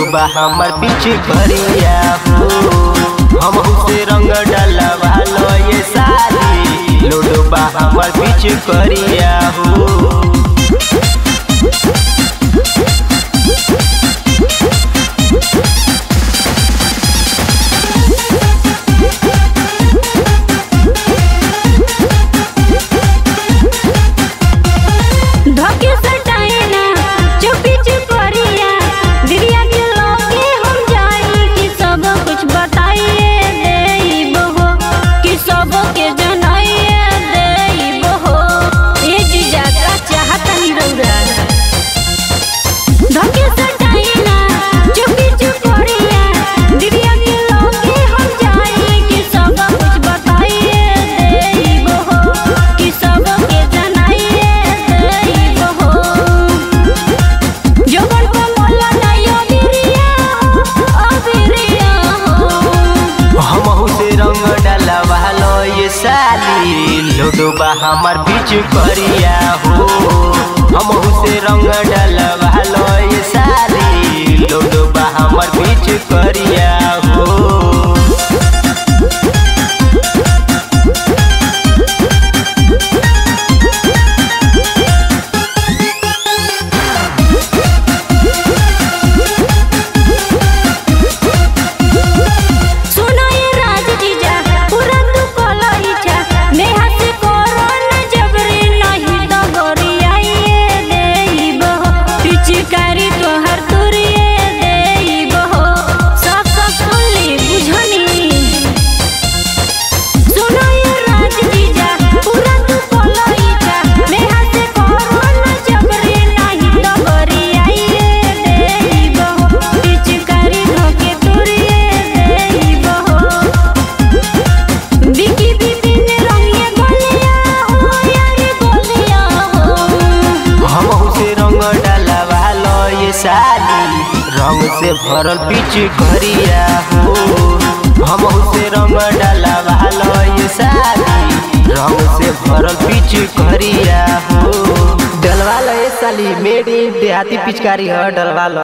लोडबा हमर पीछे करिया हो। हम से रंग डलवा लो ये साली, लोडबा हमर पीछे करिया हो। लोडबा हमार बीच करिया हो। हम से रंग डलवा लो ये साली, लोडबा हमार बीच करिया हो। रंग से भरल पीछ करिया हो। हम से रंग डलवा लो ये साली, रंग से भरल पीछ करिया हो। डलवा लो ये साली, मेरी देहाती पिचकारी है, डलवा लो।